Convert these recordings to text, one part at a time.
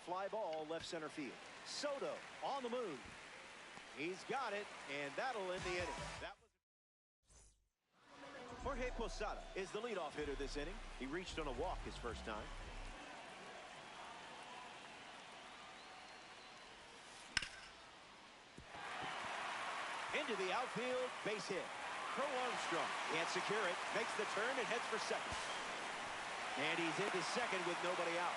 fly ball left center field. Soto on the move. He's got it, and that'll end the inning. Jorge Posada is the leadoff hitter this inning. He reached on a walk his first time. Into the outfield, base hit. Crow Armstrong can't secure it, makes the turn and heads for second. And he's into second with nobody out.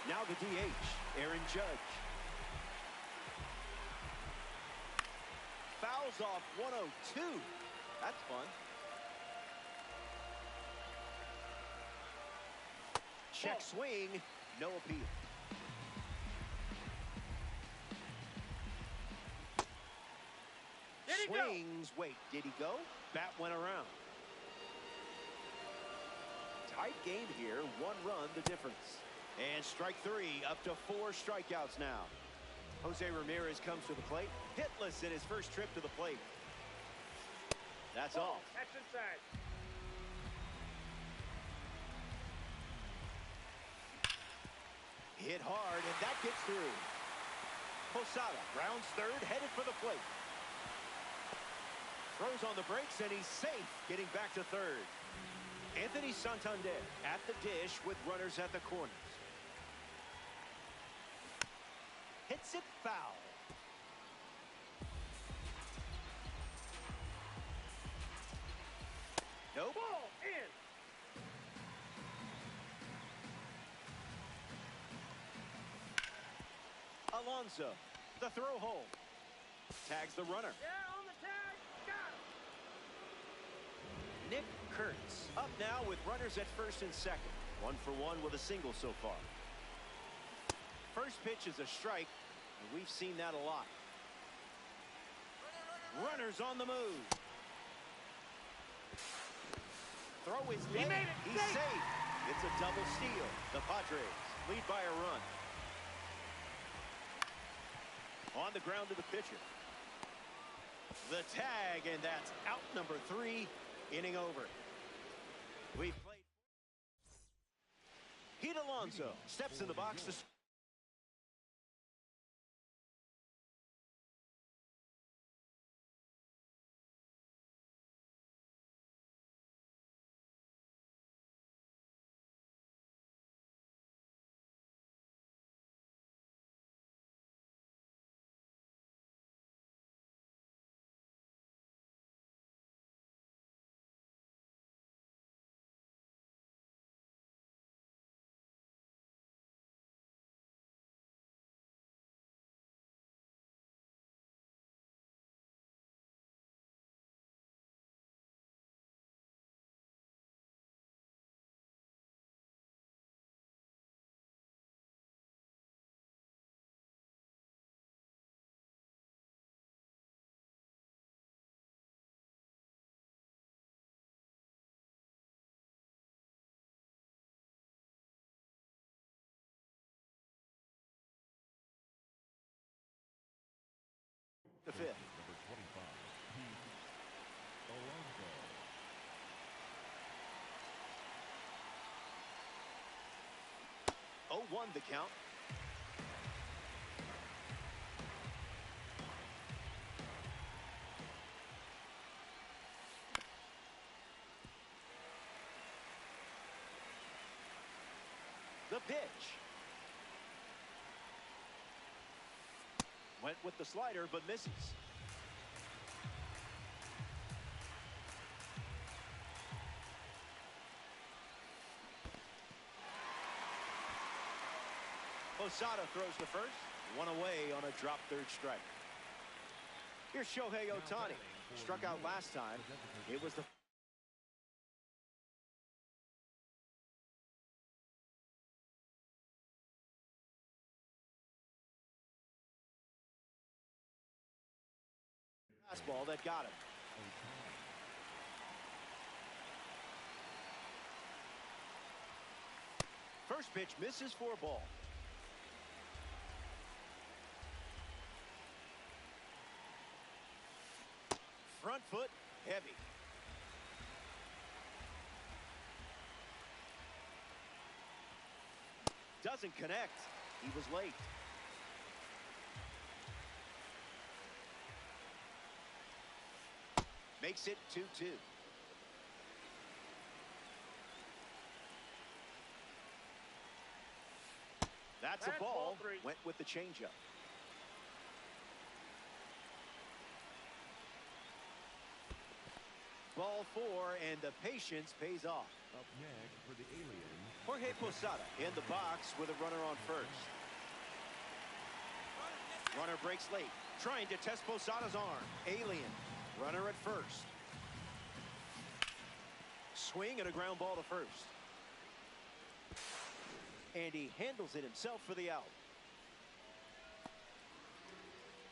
Now the DH, Aaron Judge. Fouls off 102. That's fun. Check swing, no appeal. Swings, wait, did he go? Bat went around. Tight game here, 1 run the difference. And strike 3, up to 4 strikeouts now. Jose Ramirez comes to the plate, hitless in his first trip to the plate. That's all. That's inside. Hit hard, and that gets through. Posada rounds third, headed for the plate. Throws on the brakes, and he's safe, getting back to third. Anthony Santander at the dish with runners at the corners. Hits it foul. No ball in. Alonso, the throw home. Tags the runner. Yeah, on the tag. Got him. Nick Kurtz up now with runners at first and second. 1 for 1 with a single so far. First pitch is a strike, and we've seen that a lot. Runners on the move. Throw is late. He made it. He's safe. It's a double steal. The Padres lead by a run. On the ground to the pitcher. The tag, and that's out number 3. Inning over. We've played. Pete Alonso steps in the box to. The fifth. Number 25, Alonso. 0-1 the count. The pitch. Went with the slider, but misses. Posada throws to first. 1 away on a drop third strike. Here's Shohei Ohtani. Struck out last time. It was the fastball that got him. First pitch misses for a ball. Front foot heavy. Doesn't connect. He was late. Makes it 2-2. That's a ball. Went with the changeup. Ball 4, and the patience pays off. Up next for the alien, Jorge Posada in the box with a runner on first. Runner breaks late, trying to test Posada's arm. Alien, runner at first. Swing and a ground ball to first. And he handles it himself for the out.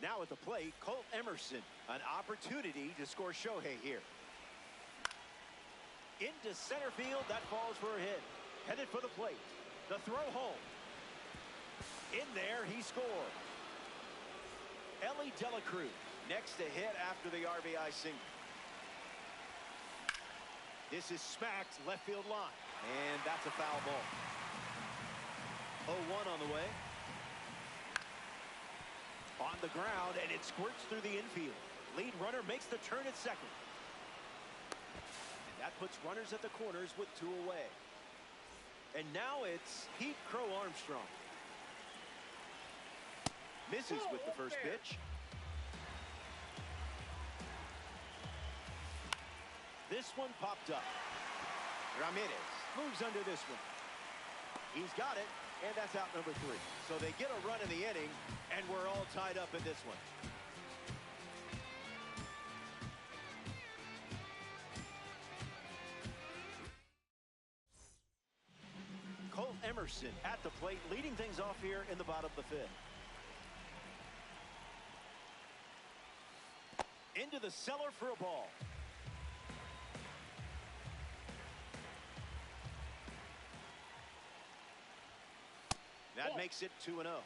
Now at the plate, Colt Emerson. An opportunity to score Shohei here. Into center field, that falls for a hit. Headed for the plate. The throw home. In there, he scored. Ellie Dela Cruz next to hit after the RBI single. This is smacked left field line. And that's a foul ball. 0-1 on the way. On the ground, and it squirts through the infield. Lead runner makes the turn at second. And that puts runners at the corners with 2 away. And now it's Pete Crow Armstrong. Misses with the first pitch. This one popped up. Ramirez moves under this one. He's got it, and that's out number 3. So they get a run in the inning, and we're all tied up in this one. Colt Emerson at the plate, leading things off here in the bottom of the 5th. Into the cellar for a ball. That makes it 2-0.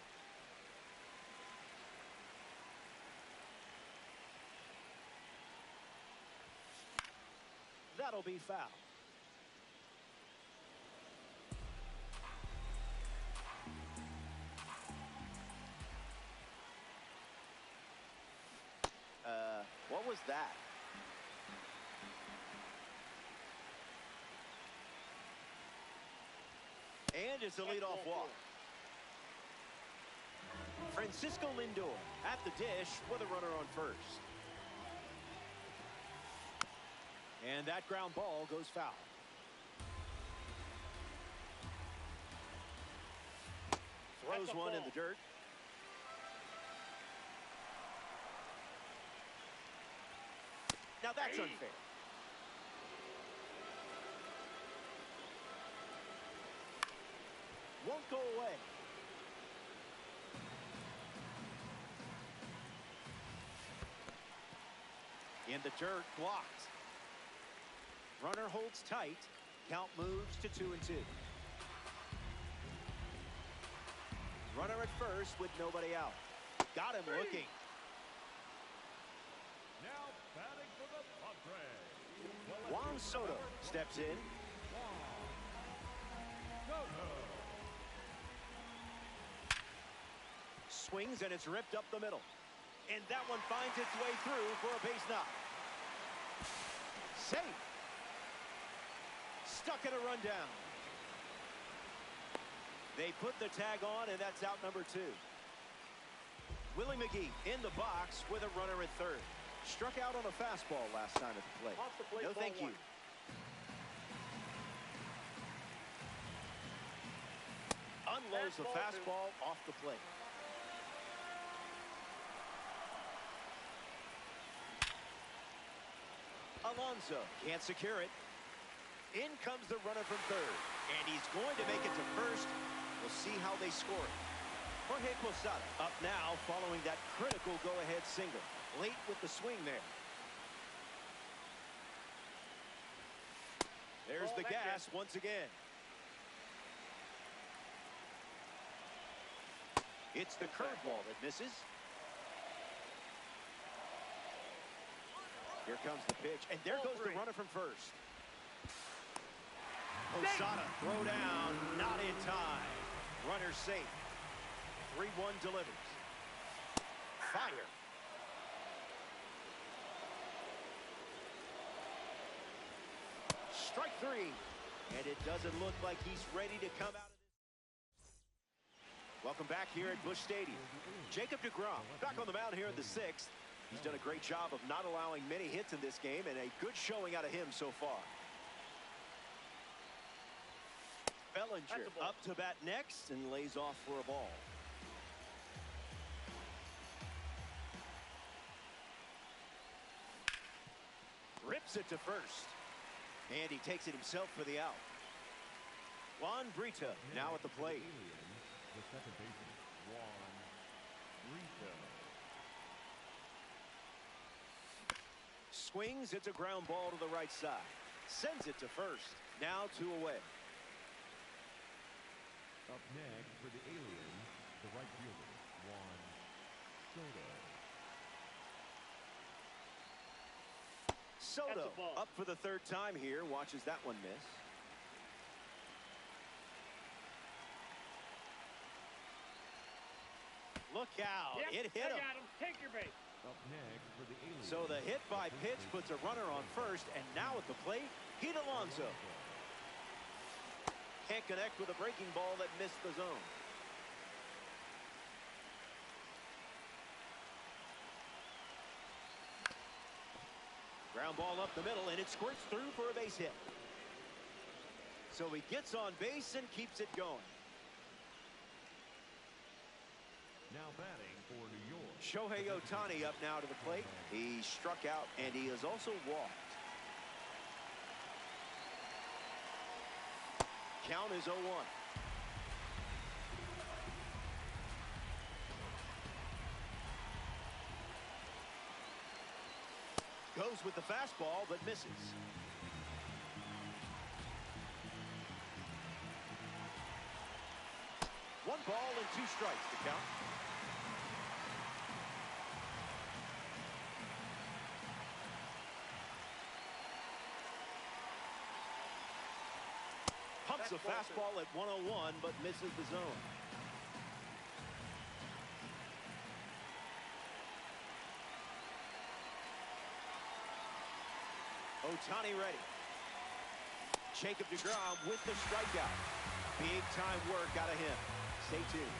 That'll be foul. What was that? And it's a leadoff walk. Francisco Lindor at the dish with a runner on first. And that ground ball goes foul. Throws one in the dirt. Now that's unfair. Won't go away. In the dirt, blocked. Runner holds tight. Count moves to 2-2. Runner at first with nobody out. Got him looking. now batting for the Padres, Juan Soto steps in. Swings and it's ripped up the middle. And that one finds its way through for a base knock. Safe. Stuck in a rundown. They put the tag on, and that's out number 2. Willie McGee in the box with a runner at third. Struck out on a fastball last time at the plate. No, thank you. Unloads the fastball off the plate. Alonso can't secure it. In comes the runner from third, and he's going to make it to first. We'll see how they score it. Jorge Posada up now following that critical go-ahead single. Late with the swing there. There's the gas once again. It's the curveball that misses. Here comes the pitch, and there goes the runner from first. Posada throw down, not in time. Runner safe. 3-1 delivers. Fire. Strike three. And it doesn't look like he's ready to come out of this. Welcome back here at Busch Stadium. Jacob deGrom back on the mound here in the sixth. He's done a great job of not allowing many hits in this game, and a good showing out of him so far. Bellinger up to bat next and lays off for a ball. Rips it to first. And he takes it himself for the out. Juan Brito now at the plate. The second baseman, Juan Brito. Swings, it's a ground ball to the right side. Sends it to first. Now 2 away. Up next for the Aliens, the right fielder, Juan Soto. Soto up for the third time here. Watches that one miss. Look out. Yep, It hit I him. got him. Take your base. Up next for the Aliens. So the hit by pitch puts a runner on first, and now at the plate, Pete Alonso. Can't connect with a breaking ball that missed the zone. Ground ball up the middle, and it squirts through for a base hit. So he gets on base and keeps it going. Now batting for New York. Shohei Ohtani up now to the plate. He struck out, and he has also walked. Count is 0-1. Goes with the fastball, but misses. One ball and 2 strikes to count. Pumps a fastball at 101, but misses the zone. Ohtani ready. Jacob deGrom with the strikeout. Big time work out of him. Stay tuned.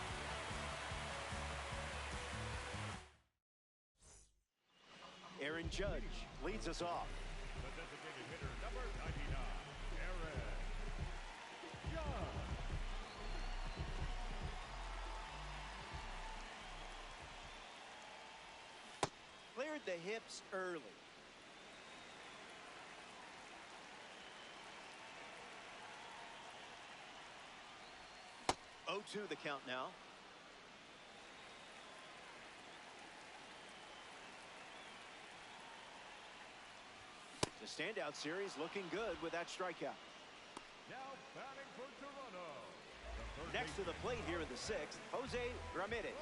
Aaron Judge leads us off. The designated hitter, number 99, Aaron Judge. Cleared the hips early. Oh, 0-2 the count now. The standout series looking good with that strikeout. Now batting for Toronto. The third Next to the plate here in the sixth, Jose Ramirez. Ramirez.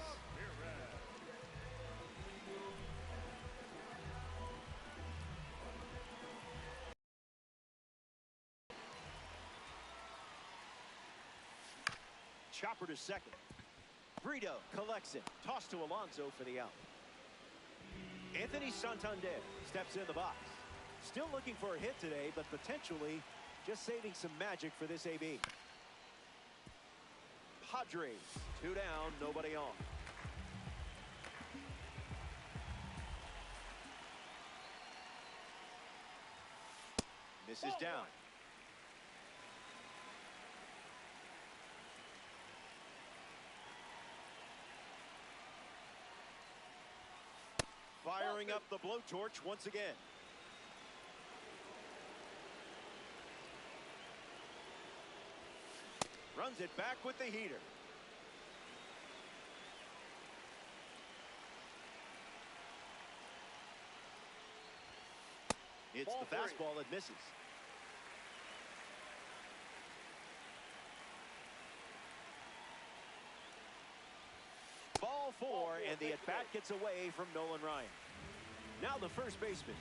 Chopper to second. Brito collects it. Toss to Alonso for the out. Anthony Santander steps in the box. Still looking for a hit today, but potentially just saving some magic for this AB. Padres, 2 down, nobody on. Misses down. Firing up the blowtorch once again. Runs it back with the heater. It's the fastball that misses. Ball 4, and the at-bat gets away from Nolan Ryan. Now the first baseman.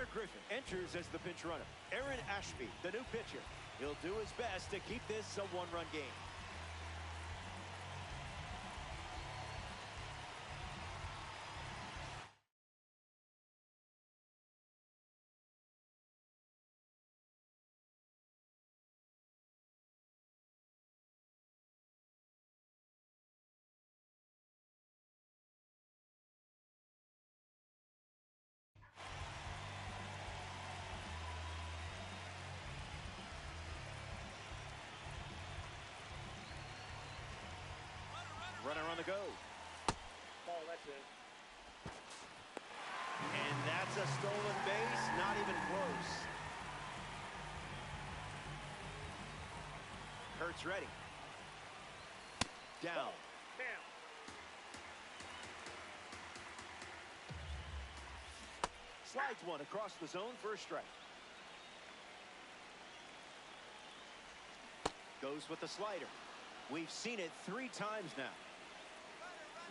Gunnar Griffin enters as the pinch runner. Aaron Ashby, the new pitcher. He'll do his best to keep this a one-run game. Runner on the go. Ball, that's it. And that's a stolen base, not even close. Kurt's ready. Down. Down. Slides one across the zone for a strike. Goes with the slider. We've seen it 3 times now.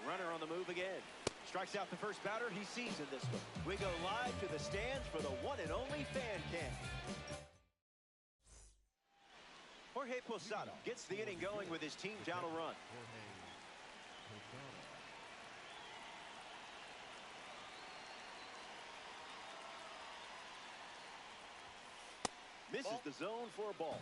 Runner on the move again. Strikes out the first batter he sees in this one. We go live to the stands for the one and only fan cam. Jorge Posada gets the inning going with his team down a run. Misses the zone for a ball.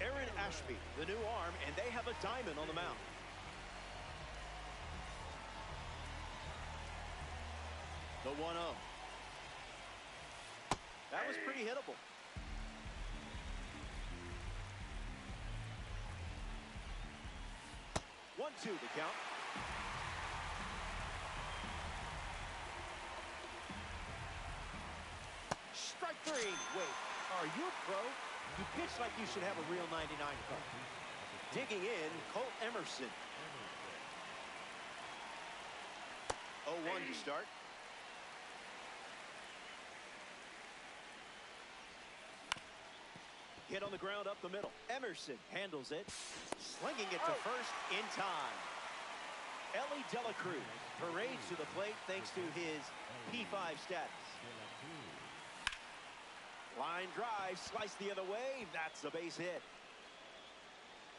Aaron Ashby, the new arm, and they have a diamond on the mound. The 1-0. That was pretty hittable. One-two to count. Strike 3. Wait, are you a pro? You pitch like you should have a real 99 car. Digging in, Colt Emerson. 0-1 to start. Hit on the ground up the middle. Emerson handles it, slinging it to first in time. Ellie Dela Cruz parades to the plate thanks to his P5 status. Line drive, sliced the other way. That's a base hit.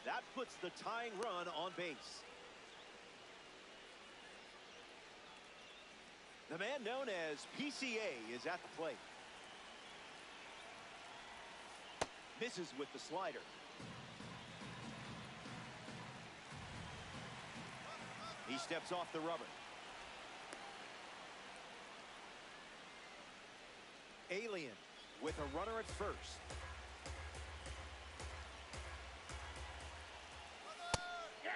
That puts the tying run on base. The man known as PCA is at the plate. Misses with the slider. He steps off the rubber. Alien with a runner at first. Yeah.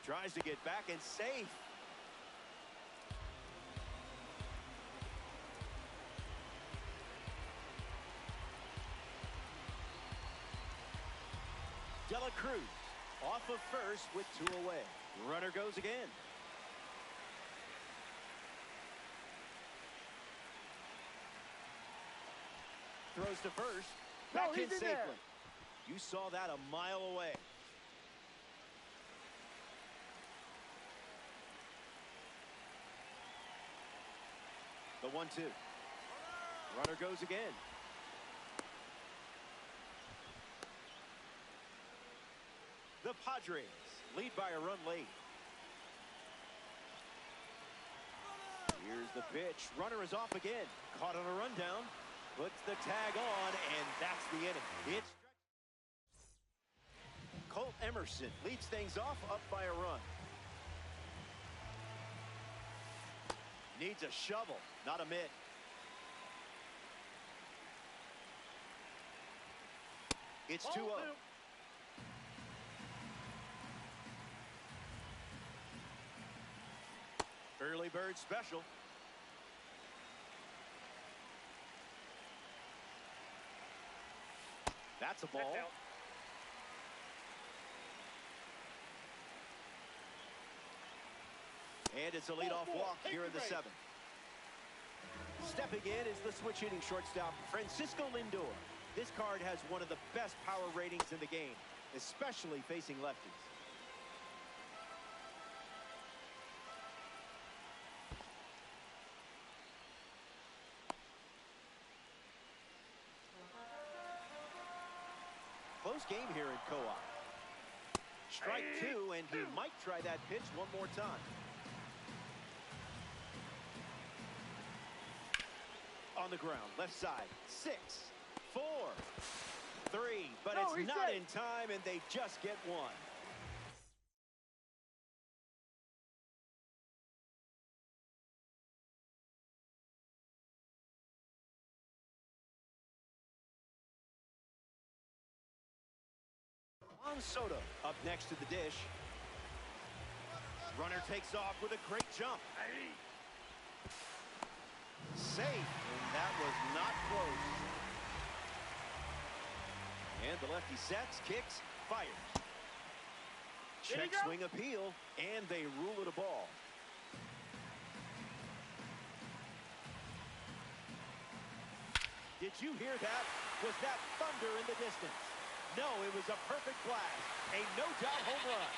Tries to get back and safe. Dela Cruz off of first with 2 away. Runner goes again. Throws to first. Back in safely. There. You saw that a mile away. The 1-2. Runner goes again. The Padres lead by a run late. Here's the pitch. Runner is off again. Caught on a rundown. Puts the tag on, and that's the inning. It's Colt Emerson leads things off up by a run. Needs a shovel, not a mitt. It's 2-0. Early bird special. That's a ball. And it's a leadoff walk here in the 7th. Stepping in is the switch-hitting shortstop, Francisco Lindor. This card has one of the best power ratings in the game, especially facing lefties. Close game here in co-op. Strike two, and he might try that pitch one more time. On the ground, left side, 6, 4, 3, but it's not in time, and they just get one. Juan Soto up next to the dish. Runner takes off with a great jump. Safe, and that was not close. And the lefty sets, kicks, fires. Check swing appeal, and they rule it a ball. Did you hear that? Was that thunder in the distance? No, it was a perfect blast. A no-doubt home run.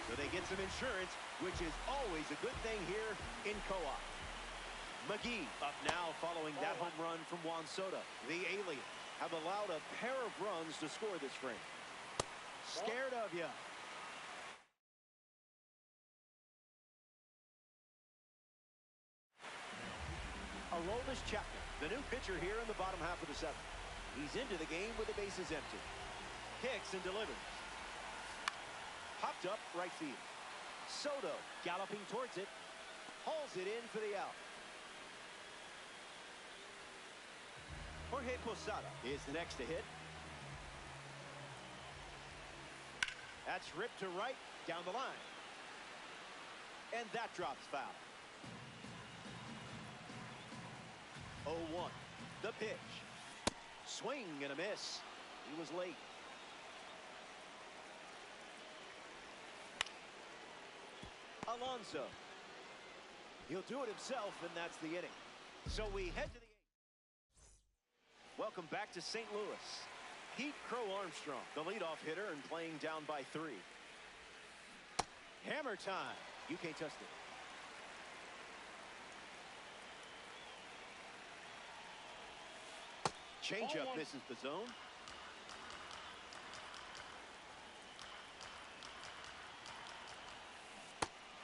So they get some insurance, which is always a good thing here in co-op. McGee up now following that home run from Juan Soto. The Aliens have allowed a pair of runs to score this frame. Scared of you. Aroldis Chapman, the new pitcher here in the bottom half of the seventh. He's into the game with the bases empty. Kicks and delivers. Popped up right field. Soto galloping towards it. Hauls it in for the out. Jorge Posada is the next to hit. That's ripped to right, down the line. And that drops foul. 0-1. The pitch. Swing and a miss. He was late. Alonso. He'll do it himself, and that's the inning. So we head to the 8th. Welcome back to St. Louis. Pete Crow Armstrong, the leadoff hitter, and playing down by 3. Hammer time. You can't touch it. Changeup misses the zone.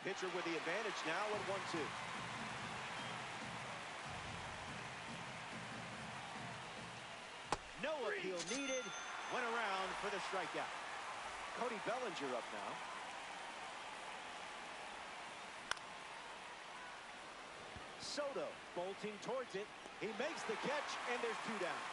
Pitcher with the advantage now at 1-2. No appeal needed. Went around for the strikeout. Cody Bellinger up now. Soto bolting towards it. He makes the catch, and there's 2 down.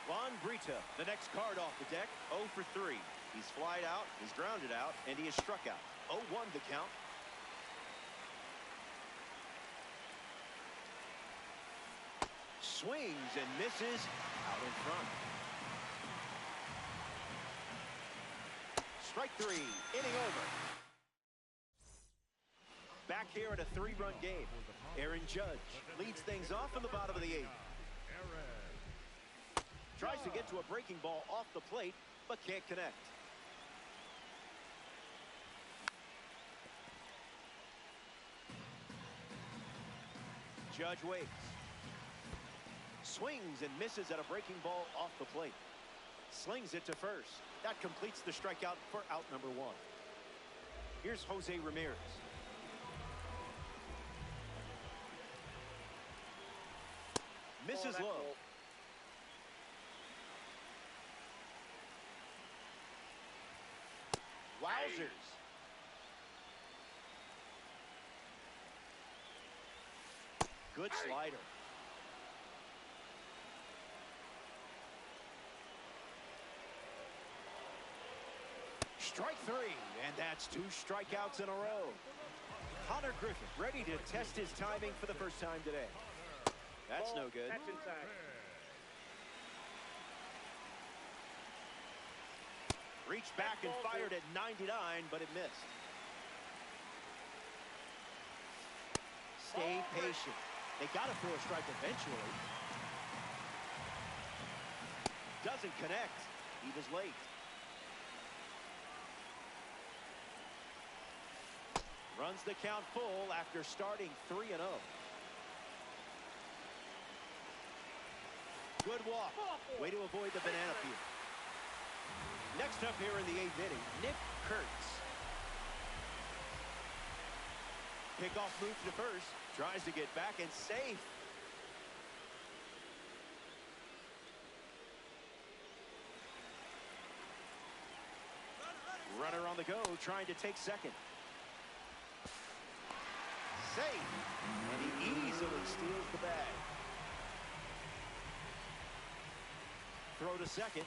Juan Brito, the next card off the deck, 0 for 3. He's flied out, he's grounded out, and he is struck out. 0-1 the count. Swings and misses out in front. Strike 3, inning over. Back here in a 3-run game. Aaron Judge leads things off in the bottom of the 8th. Tries to get to a breaking ball off the plate, but can't connect. Judge waits. Swings and misses at a breaking ball off the plate. Slings it to first. That completes the strikeout for out number 1. Here's Jose Ramirez. Misses low. Wowzers. Good slider. Strike 3, and that's 2 strikeouts in a row. Connor Griffin ready to test his timing for the first time today. That's no good. That's inside. Reached back and fired at 99, but it missed. Stay patient. They got to throw a strike eventually. Doesn't connect. He was late. Runs the count full after starting 3-0. Good walk. Way to avoid the banana peel. Next up here in the 8th inning, Nick Kurtz. Pickoff move to first. Tries to get back and safe. Runner on the go, trying to take second. Safe. And he easily steals the bag. Throw to second.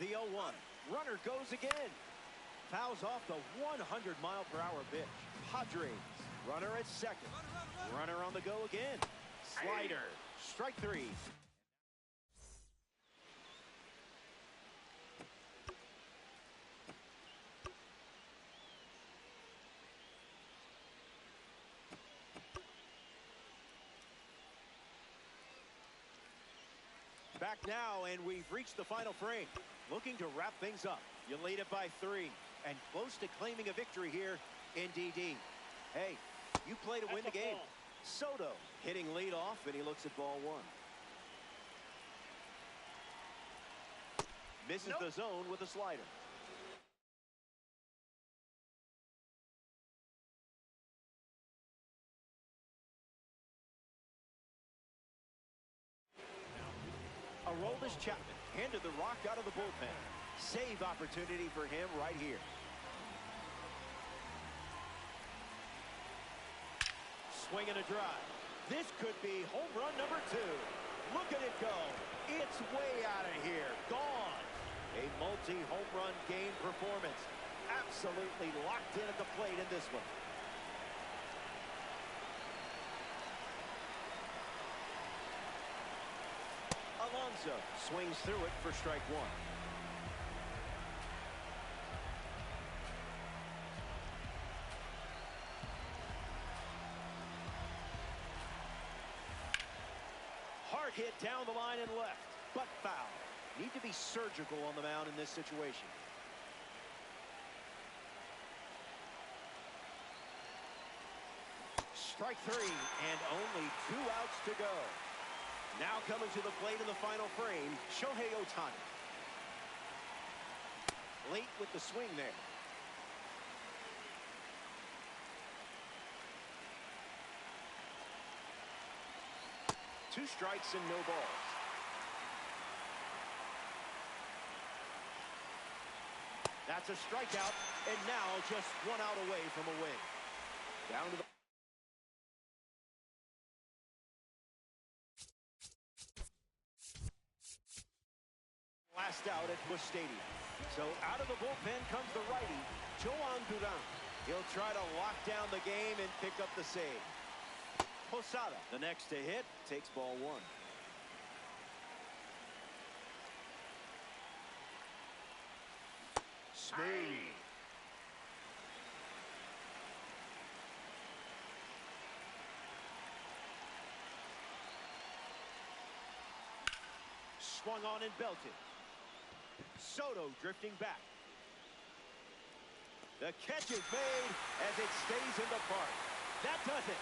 The 0-1. Runner goes again. Fouls off the 100-mile-per-hour pitch. Padres. Runner at second. Runner on the go again. Slider. Strike 3. Back now, and we've reached the final frame. Looking to wrap things up. You lead it by 3, and close to claiming a victory here in DD. Hey, you play to win the game. Soto hitting leadoff, and he looks at ball 1. Misses the zone with a slider. Aroldis Chapman handed the rock out of the bullpen. Save opportunity for him right here. Swing and a drive. This could be home run number 2. Look at it go. It's way out of here. Gone. A multi-home run game performance. Absolutely locked in at the plate in this one. Alonso swings through it for strike 1. Hard hit down the line and left, but foul. Need to be surgical on the mound in this situation. Strike 3, and only 2 outs to go. Now coming to the plate in the final frame, Shohei Ohtani. Late with the swing there. Two strikes and no balls. That's a strikeout, and now just 1 out away from a win. Down to the last out at Busch Stadium. So out of the bullpen comes the righty, Joan Duran. He'll try to lock down the game and pick up the save. Posada, the next to hit, takes ball 1. Smooth. Swung on and belted. Soto drifting back. The catch is made as it stays in the park. That does it.